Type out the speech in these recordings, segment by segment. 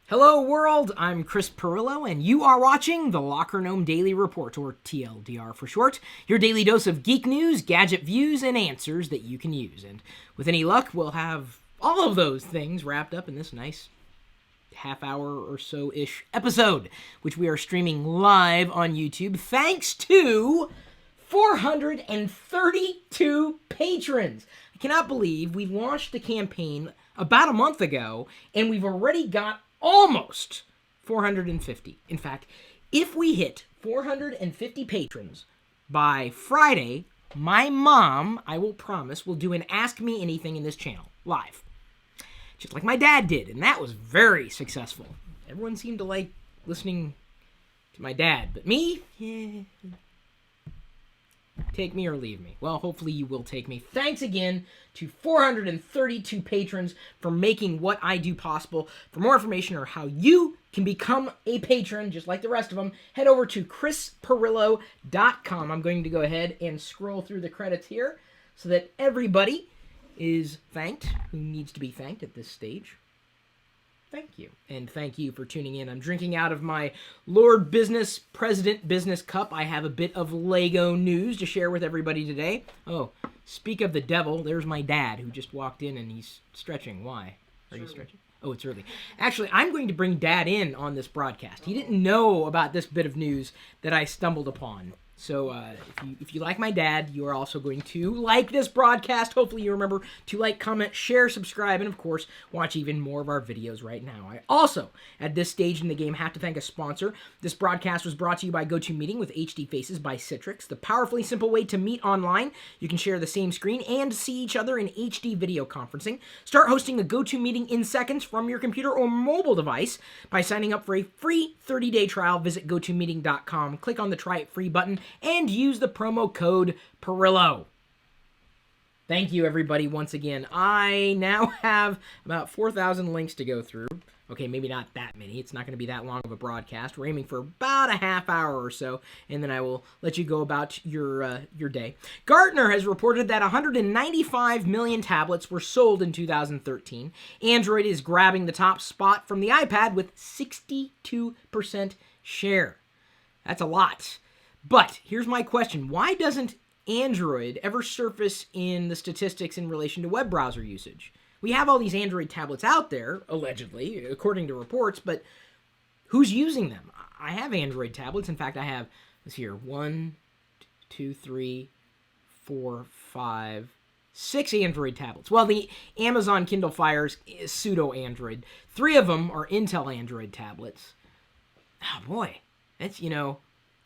Hello world, I'm Chris Pirillo, and you are watching the LockerGnome Daily Report, or TLDR for short, your daily dose of geek news, gadget views, and answers that you can use. And with any luck, we'll have all of those things wrapped up in this nice half-hour or so-ish episode, which we are streaming live on YouTube, thanks to 432 patrons. I cannot believe we launched the campaign about a month ago, and we've already got almost 450. In fact, if we hit 450 patrons by Friday, my mom, I will promise, will do an Ask Me Anything in this channel, live. Just like my dad did, and that was very successful. Everyone seemed to like listening to my dad, but me? Take me or leave me. Well, hopefully you will take me. Thanks again to 432 patrons for making what I do possible. For more information or how you can become a patron, just like the rest of them, head over to chrispirillo.com. I'm going to go ahead and scroll through the credits here so that everybody is thanked who needs to be thanked at this stage. Thank you. And thank you for tuning in. I'm drinking out of my Lord Business President Business Cup. I have a bit of Lego news to share with everybody today. Oh, speak of the devil, there's my dad who just walked in and he's stretching. Why? Are you stretching? Oh, it's early. Actually, I'm going to bring Dad in on this broadcast. He didn't know about this bit of news that I stumbled upon. So if you like my dad, you are also going to like this broadcast. Hopefully you remember to like, comment, share, subscribe, and of course, watch even more of our videos right now. I also, at this stage in the game, have to thank a sponsor. This broadcast was brought to you by GoToMeeting with HD Faces by Citrix, the powerfully simple way to meet online. You can share the same screen and see each other in HD video conferencing. Start hosting a GoToMeeting in seconds from your computer or mobile device by signing up for a free 30-day trial. Visit GoToMeeting.com, click on the Try It Free button, and use the promo code Pirillo. Thank you, everybody, once again. I now have about 4,000 links to go through. Okay, maybe not that many. It's not going to be that long of a broadcast. We're aiming for about a half hour or so, and then I will let you go about your day. Gartner has reported that 195 million tablets were sold in 2013. Android is grabbing the top spot from the iPad with 62% share. That's a lot. But here's my question. Why doesn't Android ever surface in the statistics in relation to web browser usage? We have all these Android tablets out there, allegedly, according to reports, but who's using them? I have Android tablets. In fact, I have, let's see here, 1, 2, 3, 4, 5, 6 Android tablets. Well, the Amazon Kindle Fires is pseudo-Android. 3 of them are Intel Android tablets. Oh, boy. That's,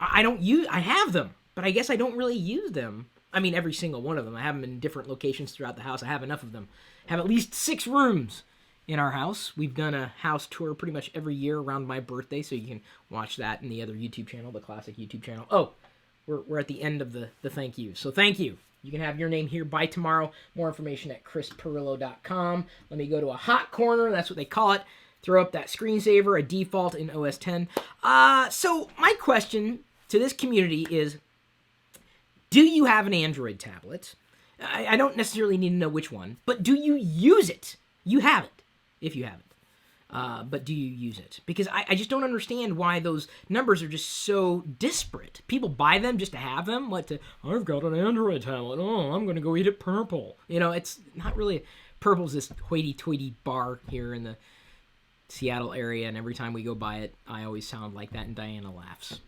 I have them, but I guess I don't really use them. I mean, every single one of them. I have them in different locations throughout the house. I have enough of them. I have at least 6 rooms in our house. We've done a house tour pretty much every year around my birthday, so you can watch that in the other YouTube channel, the classic YouTube channel. Oh, we're at the end of the thank yous. So thank you. You can have your name here by tomorrow. More information at chrispirillo.com. Let me go to a hot corner. That's what they call it. Throw up that screensaver, a default in OS X. So my question to this community is, do you have an Android tablet? I don't necessarily need to know which one, but do you use it? You have it, if you have it. But do you use it? Because I just don't understand why those numbers are just so disparate. People buy them just to have them. I've got an Android tablet. Oh, I'm going to go eat at Purple. It's not really... Purple's this hoity-toity bar here in the Seattle area, and every time we go by it, I always sound like that, and Diana laughs.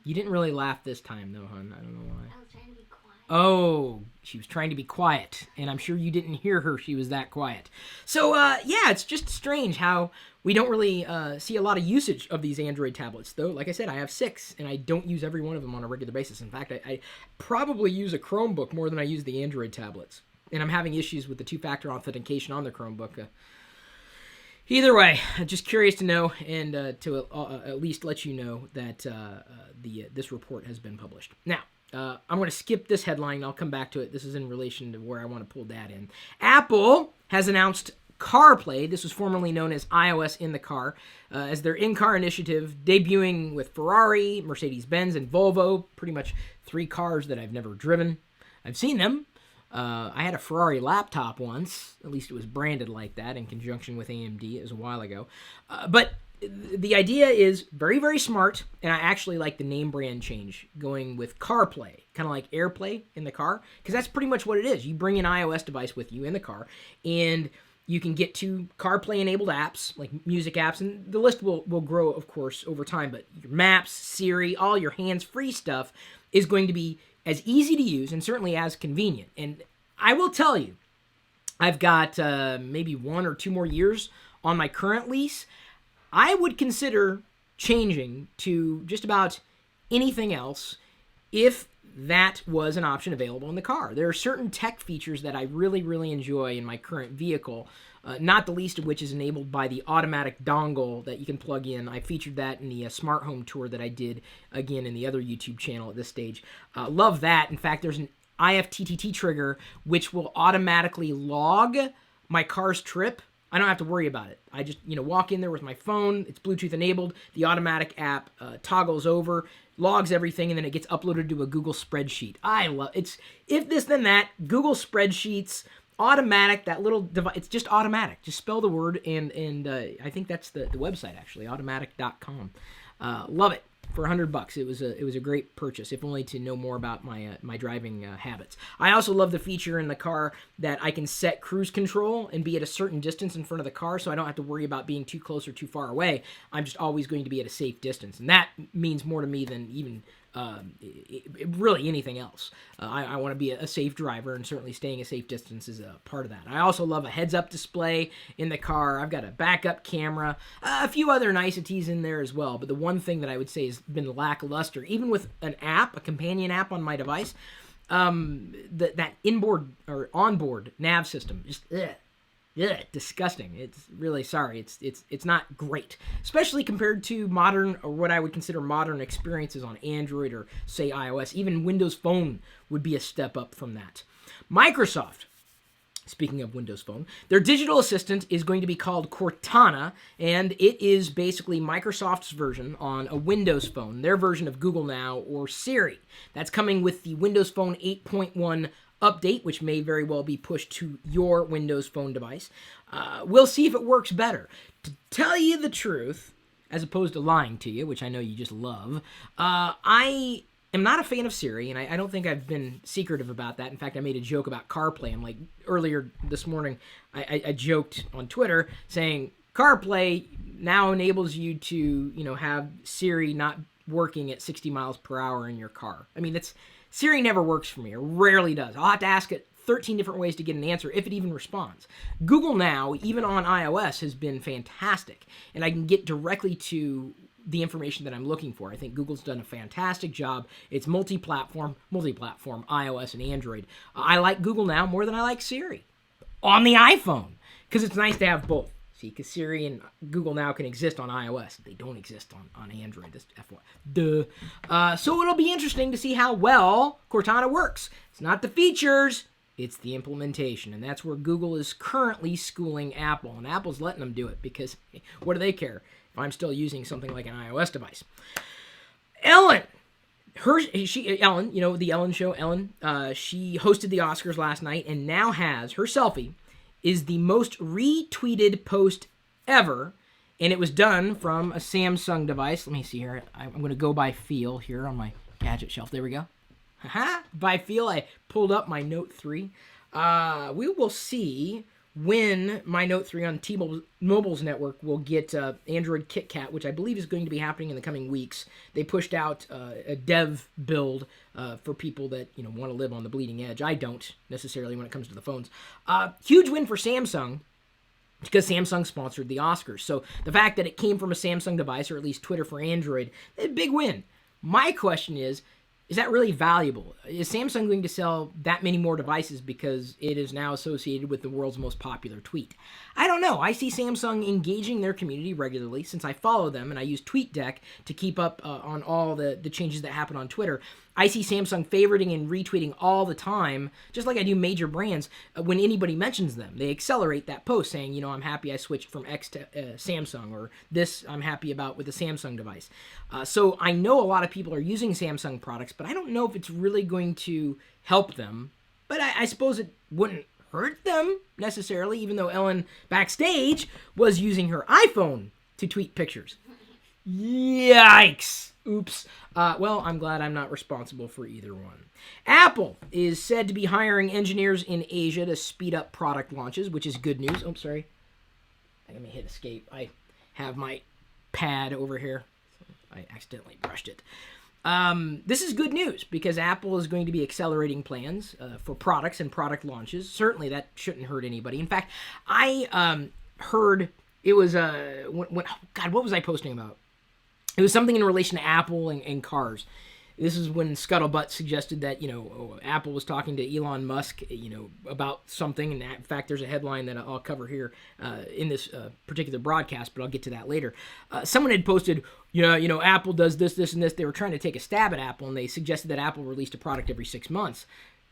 You didn't really laugh this time, though, hon. I don't know why. I was trying to be quiet. Oh, she was trying to be quiet, and I'm sure you didn't hear her. She was that quiet. So, yeah, it's just strange how we don't really see a lot of usage of these Android tablets, though. Like I said, I have 6, and I don't use every one of them on a regular basis. In fact, I probably use a Chromebook more than I use the Android tablets, and I'm having issues with the 2-factor authentication on the Chromebook. Either way, just curious to know, and to at least let you know that this report has been published. Now, I'm going to skip this headline, and I'll come back to it. This is in relation to where I want to pull that in. Apple has announced CarPlay. This was formerly known as iOS in the car, as their in-car initiative, debuting with Ferrari, Mercedes-Benz, and Volvo, pretty much 3 cars that I've never driven. I've seen them. I had a Ferrari laptop once. At least it was branded like that in conjunction with AMD. It was a while ago. But the idea is very, very smart, and I actually like the name brand change, going with CarPlay, kind of like AirPlay in the car, because that's pretty much what it is. You bring an iOS device with you in the car, and you can get to CarPlay-enabled apps, like music apps, and the list will grow, of course, over time, but your Maps, Siri, all your hands-free stuff is going to be as easy to use and certainly as convenient. And I will tell you, I've got maybe 1 or 2 more years on my current lease. I would consider changing to just about anything else if that was an option available in the car. There are certain tech features that I really, really enjoy in my current vehicle, not the least of which is enabled by the automatic dongle that you can plug in. I featured that in the smart home tour that I did, again, in the other YouTube channel at this stage. Love that. In fact, there's an IFTTT trigger which will automatically log my car's trip. I don't have to worry about it. I just, walk in there with my phone. It's Bluetooth enabled. The automatic app toggles over, logs everything, and then it gets uploaded to a Google spreadsheet. I love it's if this then that. Google spreadsheets, automatic. That little device. It's just automatic. Just spell the word, and I think that's the website actually, automatic.com. Love it. For $100, it was a great purchase, if only to know more about my driving habits. I also love the feature in the car that I can set cruise control and be at a certain distance in front of the car, so I don't have to worry about being too close or too far away. I'm just always going to be at a safe distance, and that means more to me than even really anything else. I want to be a safe driver, and certainly staying a safe distance is a part of that. I also love a heads-up display in the car. I've got a backup camera, a few other niceties in there as well, but the one thing that I would say has been lackluster, even with an app, a companion app on my device, that inboard or onboard nav system, just disgusting. It's really sorry. It's not great, especially compared to modern, or what I would consider modern experiences on Android or say iOS. Even Windows Phone would be a step up from that. Microsoft, speaking of Windows Phone, their digital assistant is going to be called Cortana, and it is basically Microsoft's version on a Windows Phone, their version of Google Now or Siri. That's coming with the Windows Phone 8.1 update, which may very well be pushed to your Windows Phone device. We'll see if it works better. To tell you the truth, as opposed to lying to you, which I know you just love, I am not a fan of Siri, and I don't think I've been secretive about that. In fact, I made a joke about CarPlay. I'm like, earlier this morning, I joked on Twitter saying, CarPlay now enables you to, have Siri not working at 60 miles per hour in your car. I mean, Siri never works for me, or rarely does. I'll have to ask it 13 different ways to get an answer, if it even responds. Google Now, even on iOS, has been fantastic, and I can get directly to the information that I'm looking for. I think Google's done a fantastic job. It's multi-platform, iOS and Android. I like Google Now more than I like Siri on the iPhone, because it's nice to have both. See, because Siri and Google Now can exist on iOS. They don't exist on Android. That's FY. So it'll be interesting to see how well Cortana works. It's not the features, it's the implementation. And that's where Google is currently schooling Apple. And Apple's letting them do it because what do they care if I'm still using something like an iOS device? Ellen, the Ellen show, Ellen, she hosted the Oscars last night and now has her selfie is the most retweeted post ever, and it was done from a Samsung device. Let me see here. I'm going to go by feel here on my gadget shelf. There we go. By feel, I pulled up my Note 3. We will see when my Note 3 on T-Mobile's network will get Android KitKat, which I believe is going to be happening in the coming weeks. They pushed out a dev build for people that want to live on the bleeding edge. I don't necessarily when it comes to the phones. Huge win for Samsung, because Samsung sponsored the Oscars. So the fact that it came from a Samsung device, or at least Twitter for Android, a big win. My question is that really valuable? Is Samsung going to sell that many more devices because it is now associated with the world's most popular tweet? I don't know. I see Samsung engaging their community regularly since I follow them and I use TweetDeck to keep up on all the changes that happen on Twitter. I see Samsung favoriting and retweeting all the time, just like I do major brands. When anybody mentions them, they accelerate that post saying, I'm happy I switched from X to Samsung, or this I'm happy about with the Samsung device. So I know a lot of people are using Samsung products, but I don't know if it's really going to help them But I suppose it wouldn't hurt them necessarily, even though Ellen backstage was using her iPhone to tweet pictures. Yikes. Oops. Well, I'm glad I'm not responsible for either one. Apple is said to be hiring engineers in Asia to speed up product launches, which is good news. Oh, sorry. Let me hit escape. I have my pad over here. I accidentally brushed it. This is good news because Apple is going to be accelerating plans for products and product launches. Certainly that shouldn't hurt anybody. In fact, I heard it was, God, what was I posting about? It was something in relation to Apple and cars. This is when Scuttlebutt suggested that, Apple was talking to Elon Musk, about something. And in fact, there's a headline that I'll cover here in this particular broadcast, but I'll get to that later. Someone had posted, Apple does this, this, and this. They were trying to take a stab at Apple, and they suggested that Apple released a product every 6 months,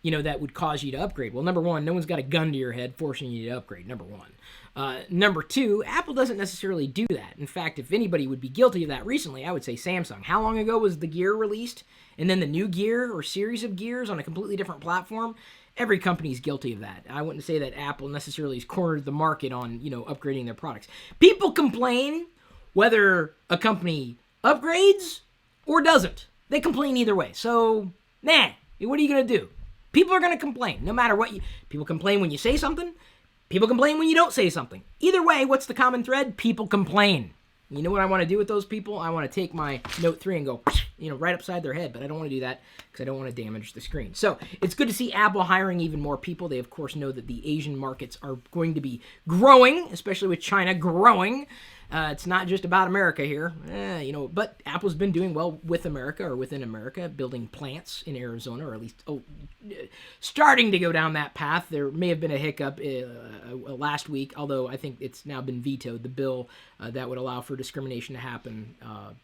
that would cause you to upgrade. Well, number one, no one's got a gun to your head forcing you to upgrade, number one. Number two, Apple doesn't necessarily do that. In fact, if anybody would be guilty of that recently, I would say Samsung. How long ago was the Gear released? And then the new Gear or series of Gears on a completely different platform? Every company is guilty of that. I wouldn't say that Apple necessarily has cornered the market on, upgrading their products. People complain whether a company upgrades or doesn't. They complain either way. So, what are you going to do? People are going to complain no matter what. People complain when you say something. People complain when you don't say something. Either way, what's the common thread? People complain. You know what I want to do with those people? I want to take my Note 3 and go, right upside their head. But I don't want to do that because I don't want to damage the screen. So it's good to see Apple hiring even more people. They, of course, know that the Asian markets are going to be growing, especially with China growing. It's not just about America here, but Apple's been doing well with America or within America, building plants in Arizona, or at least starting to go down that path. There may have been a hiccup last week, although I think it's now been vetoed, the bill that would allow for discrimination to happen.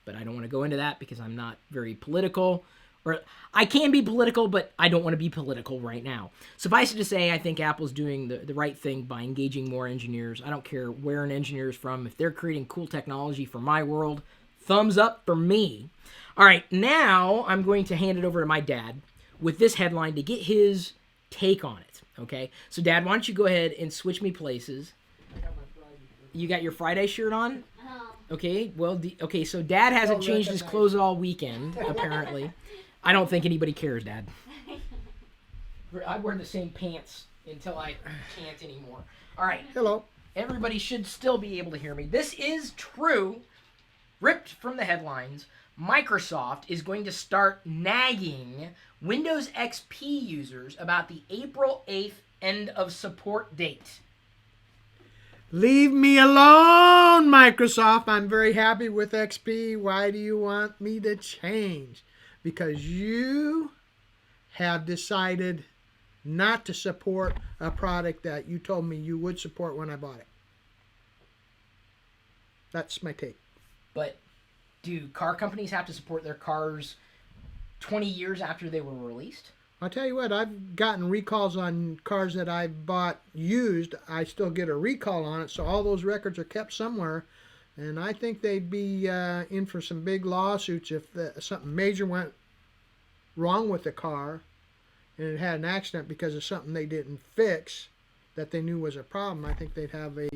But I don't want to go into that because I'm not very political. Or I can be political, but I don't want to be political right now. Suffice it to say, I think Apple's doing the right thing by engaging more engineers. I don't care where an engineer is from. If they're creating cool technology for my world, thumbs up for me. All right, now I'm going to hand it over to my dad with this headline to get his take on it, okay? So, Dad, why don't you go ahead and switch me places. You got your Friday shirt on? Okay, well, so Dad hasn't changed his clothes all weekend, apparently. I don't think anybody cares, Dad. I wear the same pants until I can't anymore. All right. Hello. Everybody should still be able to hear me. This is true. Ripped from the headlines, Microsoft is going to start nagging Windows XP users about the April 8th end of support date. Leave me alone, Microsoft. I'm very happy with XP. Why do you want me to change? Because you have decided not to support a product that you told me you would support when I bought it. That's my take. But do car companies have to support their cars 20 years after they were released? I'll tell you what, I've gotten recalls on cars that I bought used. I still get a recall on it, so all those records are kept somewhere. And I think they'd be in for some big lawsuits if something major went wrong with the car and it had an accident because of something they didn't fix that they knew was a problem. I think they'd have a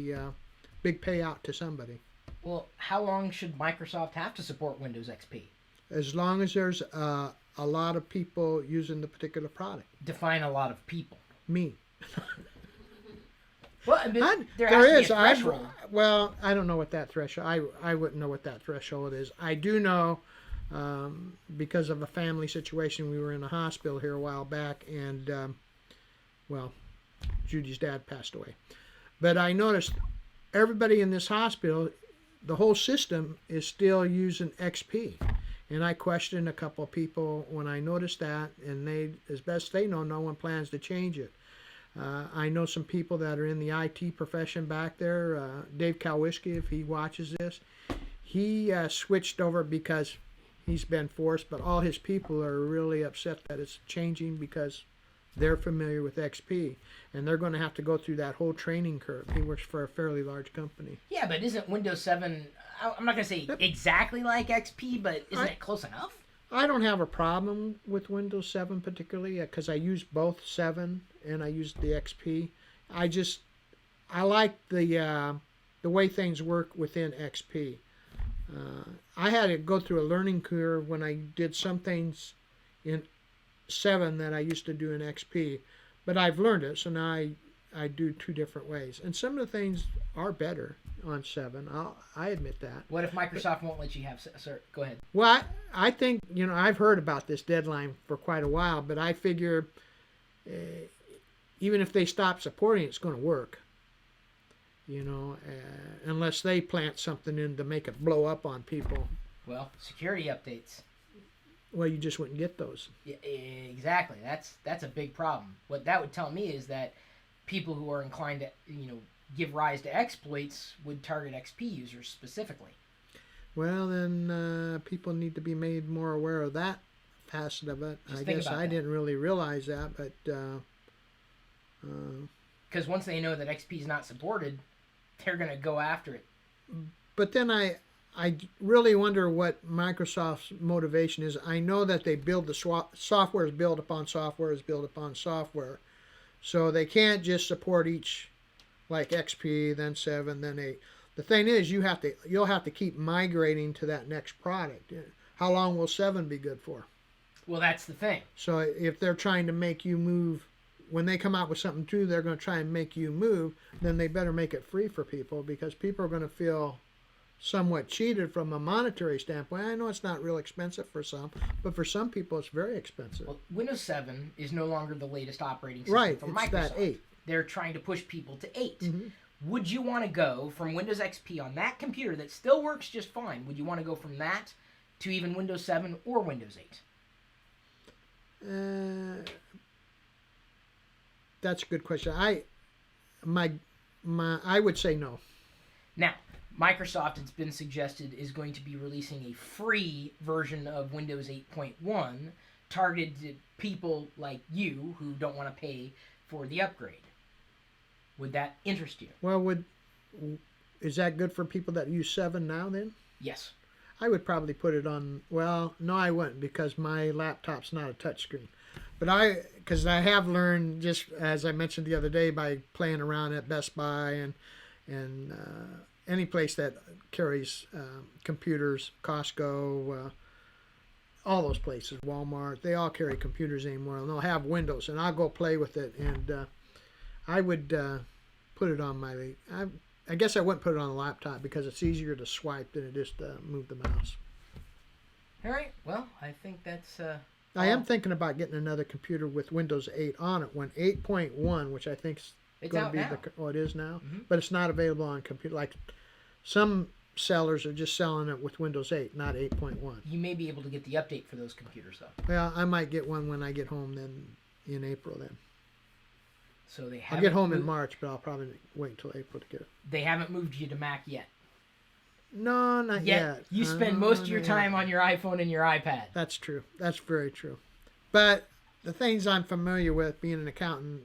big payout to somebody. Well, how long should Microsoft have to support Windows XP? As long as there's a lot of people using the particular product. Define a lot of people. Me. Well, there is. Well, I don't know what that threshold. I wouldn't know what that threshold is. I do know because of a family situation. We were in a hospital here a while back, and Judy's dad passed away. But I noticed everybody in this hospital, the whole system is still using XP. And I questioned a couple of people when I noticed that, and they, as best they know, no one plans to change it. I know some people that are in the IT profession back there. Dave Kalwiski, if he watches this, he switched over because he's been forced, but all his people are really upset that it's changing because they're familiar with XP, and they're going to have to go through that whole training curve. He works for a fairly large company. Yeah, but isn't Windows 7, I'm not going to say exactly like XP, but isn't it close enough? I don't have a problem with Windows 7 particularly because I use both 7 and I use the XP. I like the way things work within XP. I had to go through a learning curve when I did some things in 7 that I used to do in XP, but I've learned it, so now I do 2 different ways. And some of the things are better on 7. I admit that. What if Microsoft won't let you have? Sir, go ahead. Well, I think, I've heard about this deadline for quite a while, but I figure even if they stop supporting it, it's going to work. Unless they plant something in to make it blow up on people. Well, security updates. Well, you just wouldn't get those. Yeah, exactly. That's a big problem. What that would tell me is that people who are inclined to, give rise to exploits would target XP users specifically. Well, then people need to be made more aware of that facet of it. I guess I didn't really realize that, but because once they know that XP is not supported, they're going to go after it. But then I really wonder what Microsoft's motivation is. I know that they build the software is built upon software is built upon software, so they can't just support each, like XP, then 7, then 8. The thing is, you'll have to keep migrating to that next product. How long will 7 be good for? Well, that's the thing. So if they're trying to make you move, when they come out with something too, they're going to try and make you move, then they better make it free for people, because people are going to feel somewhat cheated from a monetary standpoint. I know it's not real expensive for some, but for some people it's very expensive. Well, Windows 7 is no longer the latest operating system right, from it's Microsoft. that 8. They're trying to push people to 8. Mm-hmm. Would you want to go from Windows XP on that computer that still works just fine? Would you want to go from that to even Windows 7 or Windows 8? That's a good question. I would say no. Now, Microsoft, it's been suggested, is going to be releasing a free version of Windows 8.1 targeted to people like you who don't want to pay for the upgrade. Would that interest you? Well, is that good for people that use 7 now then? Yes. I would probably put it on, well, no I wouldn't, because my laptop's not a touchscreen. But because I have learned, just as I mentioned the other day, by playing around at Best Buy and any place that carries computers, Costco, all those places, Walmart, they all carry computers anymore, and they'll have Windows, and I'll go play with it, and I would put it on my, I guess I wouldn't put it on a laptop because it's easier to swipe than it is to move the mouse. All right, well, I think that's... I am thinking about getting another computer with Windows 8 on it, when 8.1, which I think is going to be it is now, mm-hmm. but it's not available on computer. Like some sellers are just selling it with Windows 8, not 8.1. You may be able to get the update for those computers, though. Well, I might get one when I get home then in April then. So they I'll get home in March, but I'll probably wait until April to get it. They haven't moved you to Mac yet. No, not yet. You spend most of your time on your iPhone and your iPad. That's true. That's very true. But the things I'm familiar with, being an accountant,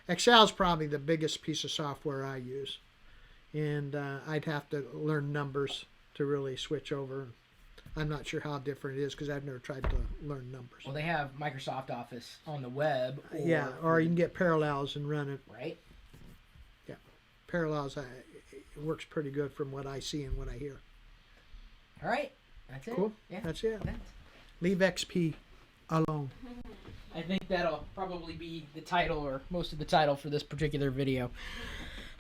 Excel is probably the biggest piece of software I use. And I'd have to learn numbers to really switch over. I'm not sure how different it is because I've never tried to learn numbers. Well, they have Microsoft Office on the web. Or you can get Parallels and run it. Right. Yeah. Parallels, it works pretty good from what I see and what I hear. All right. That's it. Cool. Yeah. That's it. Leave XP alone. I think that'll probably be the title or most of the title for this particular video.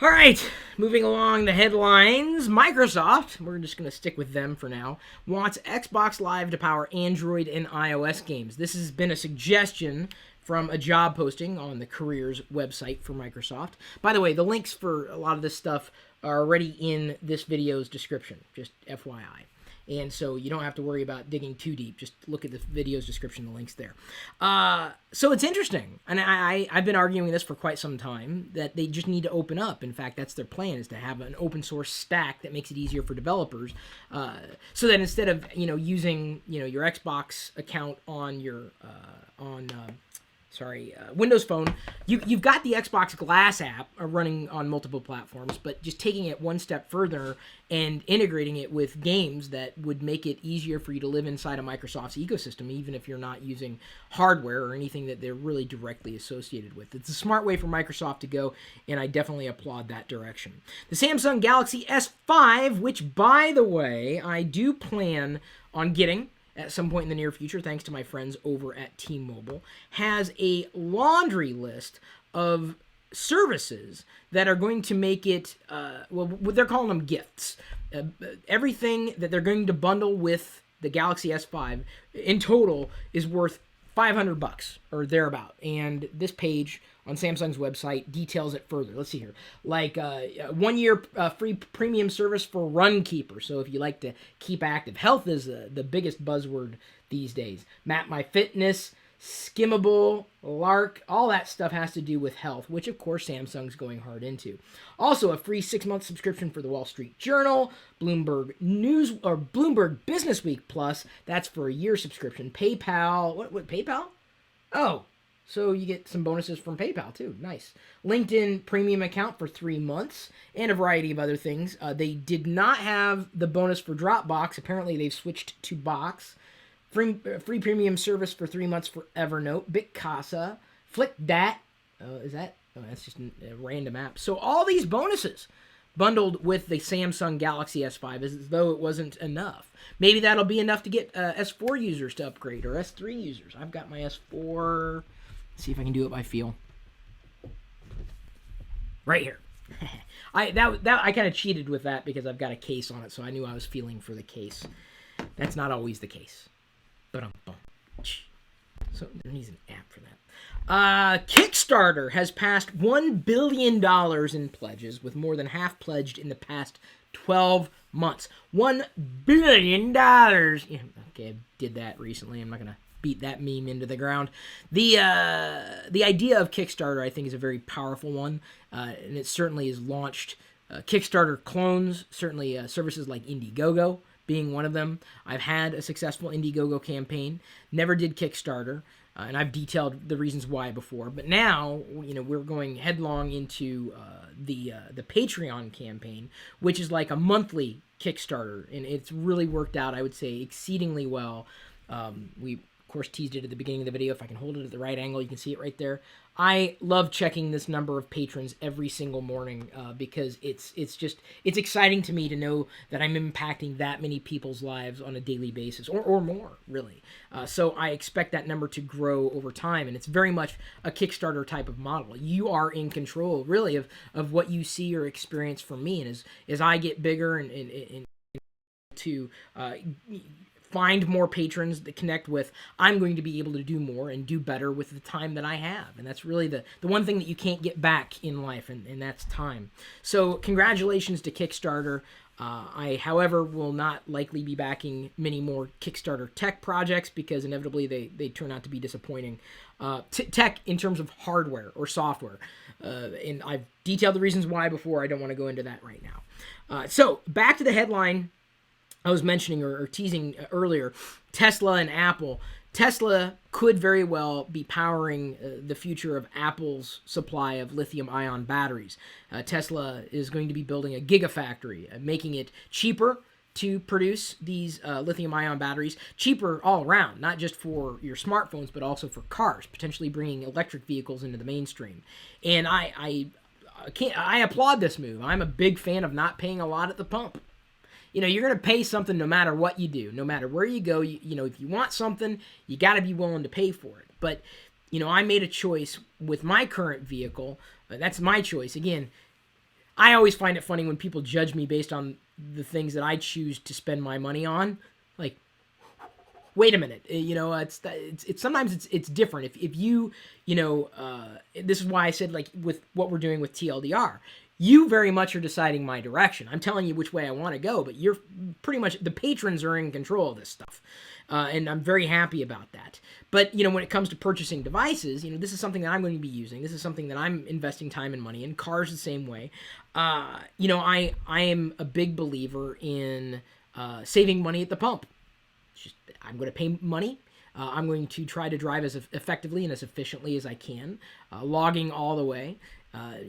All right, moving along the headlines. Microsoft, we're just going to stick with them for now, wants Xbox Live to power Android and iOS games. This has been a suggestion from a job posting on the careers website for Microsoft. By the way, the links for a lot of this stuff are already in this video's description, just FYI. And so you don't have to worry about digging too deep. Just look at the video's description, the link's there. So it's interesting. And I've been arguing this for quite some time, that they just need to open up. In fact, that's their plan, is to have an open source stack that makes it easier for developers. So that instead of, using, your Xbox account on your, Windows Phone, you've got the Xbox Glass app running on multiple platforms, but just taking it one step further and integrating it with games that would make it easier for you to live inside of Microsoft's ecosystem, even if you're not using hardware or anything that they're really directly associated with. It's a smart way for Microsoft to go, and I definitely applaud that direction. The Samsung Galaxy S5, which, by the way, I do plan on getting at some point in the near future, thanks to my friends over at T-Mobile, has a laundry list of services that are going to make it, they're calling them gifts. Everything that they're going to bundle with the Galaxy S5 in total is worth $500 or thereabout. And this page on Samsung's website details it further. Let's see here. Like 1 year free premium service for Runkeeper. So if you like to keep active. Health is the biggest buzzword these days. Map My Fitness, Skimmable, Lark, all that stuff has to do with health, which of course Samsung's going hard into. Also a free 6-month subscription for the Wall Street Journal, Bloomberg News, or Bloomberg Business Week Plus. That's for a year subscription. PayPal, what PayPal? Oh, so you get some bonuses from PayPal too. Nice. LinkedIn premium account for 3 months and a variety of other things. They did not have the bonus for Dropbox. Apparently they've switched to Box. Free premium service for 3 months for Evernote, Bitcasa, FlickDat. That's just a random app. So all these bonuses bundled with the Samsung Galaxy S5 as though it wasn't enough. Maybe that'll be enough to get S4 users to upgrade or S3 users. I've got my S4. Let's see if I can do it by feel. Right here. I kind of cheated with that because I've got a case on it, so I knew I was feeling for the case. That's not always the case. So there needs an app for that. Kickstarter has passed $1 billion in pledges, with more than half pledged in the past 12 months. $1 billion. Yeah, okay, I did that recently. I'm not going to beat that meme into the ground. The idea of Kickstarter, I think, is a very powerful one, and it certainly has launched Kickstarter clones, certainly services like Indiegogo being one of them. I've had a successful Indiegogo campaign, never did Kickstarter, and I've detailed the reasons why before. But now, we're going headlong into the Patreon campaign, which is like a monthly Kickstarter, and it's really worked out, I would say, exceedingly well. We, of course, teased it at the beginning of the video. If I can hold it at the right angle, you can see it right there. I love checking this number of patrons every single morning because it's exciting to me to know that I'm impacting that many people's lives on a daily basis, or more, really. So I expect that number to grow over time, and it's very much a Kickstarter type of model. You are in control, really, of what you see or experience from me, and as I get bigger and to find more patrons to connect with, I'm going to be able to do more and do better with the time that I have. And that's really the one thing that you can't get back in life, and that's time. So congratulations to Kickstarter. I, however, will not likely be backing many more Kickstarter tech projects because inevitably they turn out to be disappointing. Tech in terms of hardware or software. And I've detailed the reasons why before. I don't want to go into that right now. So back to the headline I was mentioning or teasing earlier, Tesla and Apple. Tesla could very well be powering the future of Apple's supply of lithium-ion batteries. Tesla is going to be building a Gigafactory, making it cheaper to produce these lithium-ion batteries, cheaper all around, not just for your smartphones, but also for cars, potentially bringing electric vehicles into the mainstream. And I applaud this move. I'm a big fan of not paying a lot at the pump. You're going to pay something no matter what you do, no matter where you go. If you want something, you got to be willing to pay for it. But, I made a choice with my current vehicle. That's my choice. Again, I always find it funny when people judge me based on the things that I choose to spend my money on. Like, wait a minute. It's sometimes it's different. If you, this is why I said, like, with what we're doing with TLDR. You very much are deciding my direction. I'm telling you which way I want to go, but you're pretty much, the patrons are in control of this stuff. And I'm very happy about that. But, when it comes to purchasing devices, this is something that I'm going to be using. This is something that I'm investing time and money in. Cars the same way. I am a big believer in saving money at the pump. I'm going to pay money. I'm going to try to drive as effectively and as efficiently as I can, logging all the way.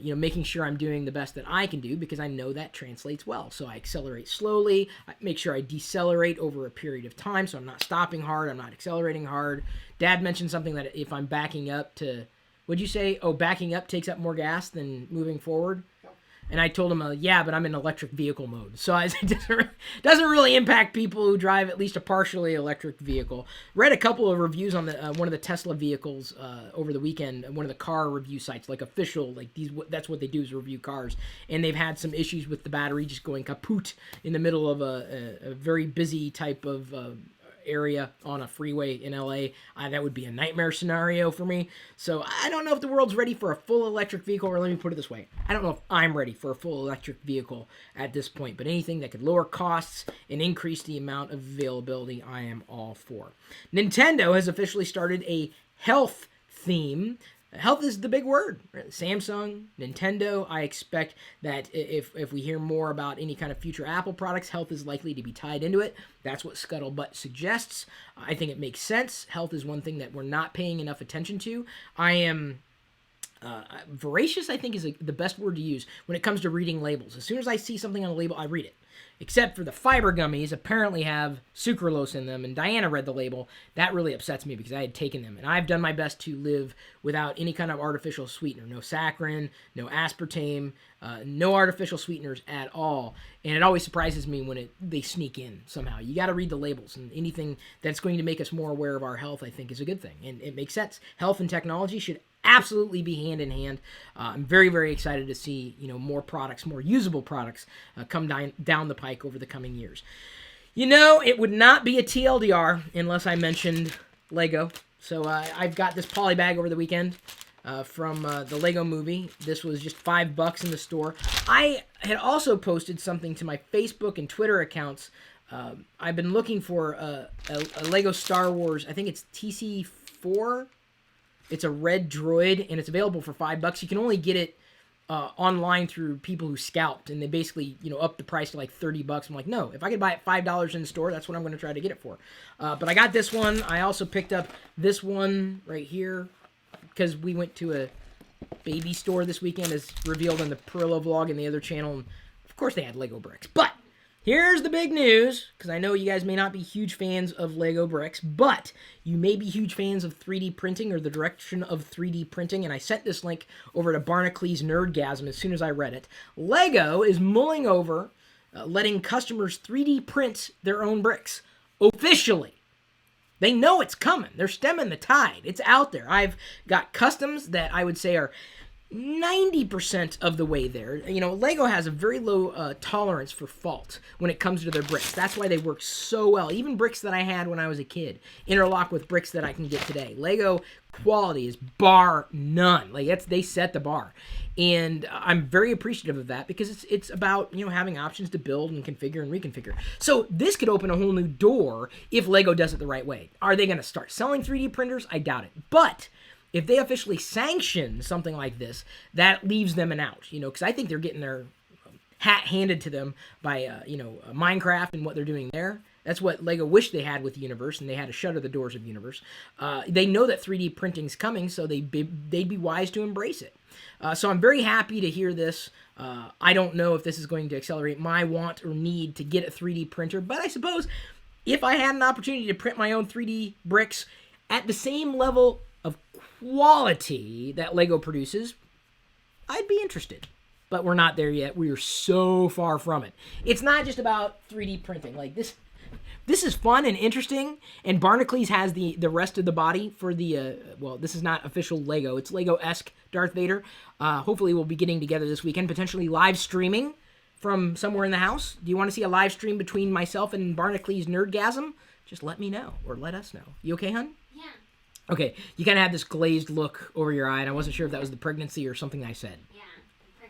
Making sure I'm doing the best that I can do because I know that translates well. So I accelerate slowly. I make sure I decelerate over a period of time so I'm not stopping hard. I'm not accelerating hard. Dad mentioned something that if I'm backing up to, what'd you say? Oh, backing up takes up more gas than moving forward? And I told him, yeah, but I'm in electric vehicle mode. So it doesn't really impact people who drive at least a partially electric vehicle. Read a couple of reviews on the one of the Tesla vehicles over the weekend, one of the car review sites, like official, like these. That's what they do is review cars. And they've had some issues with the battery just going kaput in the middle of a very busy type of area on a freeway in LA. That would be a nightmare scenario for me. So I don't know if the world's ready for a full electric vehicle, or let me put it this way. I don't know if I'm ready for a full electric vehicle at this point, but anything that could lower costs and increase the amount of availability, I am all for. Nintendo has officially started a health theme. Health is the big word. Samsung, Nintendo. I expect that if we hear more about any kind of future Apple products, health is likely to be tied into it. That's what Scuttlebutt suggests. I think it makes sense. Health is one thing that we're not paying enough attention to. I am voracious, I think, is the best word to use when it comes to reading labels. As soon as I see something on a label, I read it. Except for the fiber gummies, apparently have sucralose in them, and Diana read the label. That really upsets me because I had taken them, and I've done my best to live without any kind of artificial sweetener. No saccharin, no aspartame, no artificial sweeteners at all. And it always surprises me when they sneak in somehow. You got to read the labels, and anything that's going to make us more aware of our health, I think, is a good thing. And it makes sense. Health and technology should absolutely be hand in hand. I'm very, very excited to see more products, more usable products come down the pike over the coming years. It would not be a TLDR unless I mentioned Lego. So I've got this poly bag over the weekend from the Lego movie. This was just $5 in the store. I had also posted something to my Facebook and Twitter accounts. I've been looking for a Lego Star Wars, I think it's TC4. It's a red droid, and it's available for $5. You can only get it online through people who scalped, and they basically, upped the price to like $30. I'm like, no, if I could buy it $5 in the store, that's what I'm going to try to get it for. But I got this one. I also picked up this one right here because we went to a baby store this weekend, as revealed in the Pirillo vlog and the other channel. And of course, they had Lego bricks. But here's the big news, because I know you guys may not be huge fans of Lego bricks, but you may be huge fans of 3D printing or the direction of 3D printing, and I sent this link over to Barnacules Nerdgasm as soon as I read it. Lego is mulling over letting customers 3D print their own bricks, officially. They know it's coming. They're stemming the tide. It's out there. I've got customs that I would say are 90% of the way there. Lego has a very low tolerance for fault when it comes to their bricks. That's why they work so well. Even bricks that I had when I was a kid interlock with bricks that I can get today. Lego quality is bar none. They set the bar. And I'm very appreciative of that because it's about, having options to build and configure and reconfigure. So this could open a whole new door if Lego does it the right way. Are they going to start selling 3D printers? I doubt it. But if they officially sanction something like this, that leaves them an out, because I think they're getting their hat handed to them by, Minecraft and what they're doing there. That's what Lego wished they had with the universe, and they had to shutter the doors of the universe. They know that 3D printing's coming, so they'd be wise to embrace it. So I'm very happy to hear this. I don't know if this is going to accelerate my want or need to get a 3D printer, but I suppose if I had an opportunity to print my own 3D bricks at the same level of quality that Lego produces, I'd be interested. But we're not there yet. We are so far from it. It's not just about 3D printing. This is fun and interesting, and Barnacules has the rest of the body for the, this is not official Lego. It's Lego-esque Darth Vader. Hopefully we'll be getting together this weekend, potentially live streaming from somewhere in the house. Do you want to see a live stream between myself and Barnacules Nerdgasm? Just let me know, or let us know. You okay, hun? Yeah. Okay, you kind of had this glazed look over your eye, and I wasn't sure if that was the pregnancy or something I said. Yeah.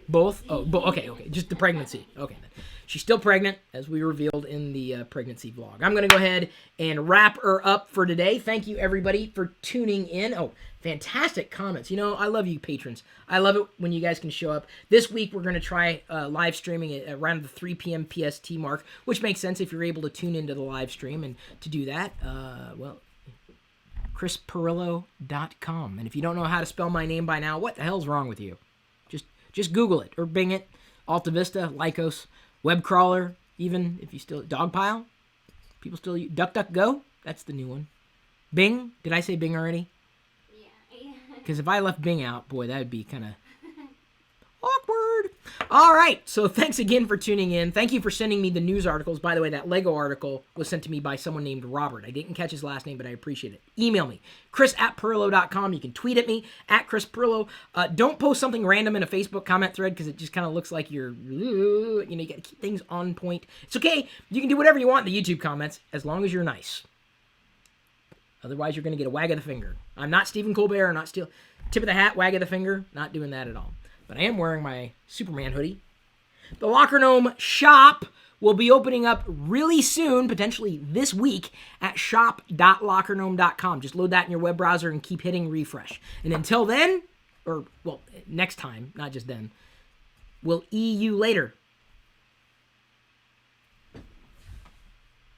Both? Oh, okay. Just the pregnancy. Okay, then. She's still pregnant, as we revealed in the pregnancy vlog. I'm going to go ahead and wrap her up for today. Thank you, everybody, for tuning in. Oh, fantastic comments. I love you, patrons. I love it when you guys can show up. This week, we're going to try live streaming at around the 3 p.m. PST mark, which makes sense if you're able to tune into the live stream. And to do that, chrispirillo.com. And if you don't know how to spell my name by now, what the hell's wrong with you? Just Google it or Bing it. Alta Vista, Lycos, web crawler, even if you still... Dogpile? People still use... DuckDuckGo? That's the new one. Bing? Did I say Bing already? Yeah. Because if I left Bing out, boy, that would be kind of awkward. All right, so thanks again for tuning in. Thank you for sending me the news articles. By the way, that Lego article was sent to me by someone named Robert. I didn't catch his last name, but I appreciate it. Email me, chris@pirillo.com. You can tweet at me, @ChrisPirillo. Don't post something random in a Facebook comment thread because it just kind of looks like you're, you got to keep things on point. It's okay. You can do whatever you want in the YouTube comments as long as you're nice. Otherwise, you're going to get a wag of the finger. I'm not Stephen Colbert. I'm not tip of the hat, wag of the finger. Not doing that at all. But I am wearing my Superman hoodie. The LockerGnome shop will be opening up really soon, potentially this week, at shop.lockergnome.com. Just load that in your web browser and keep hitting refresh. And until then, or, well, next time, not just then, we'll you later.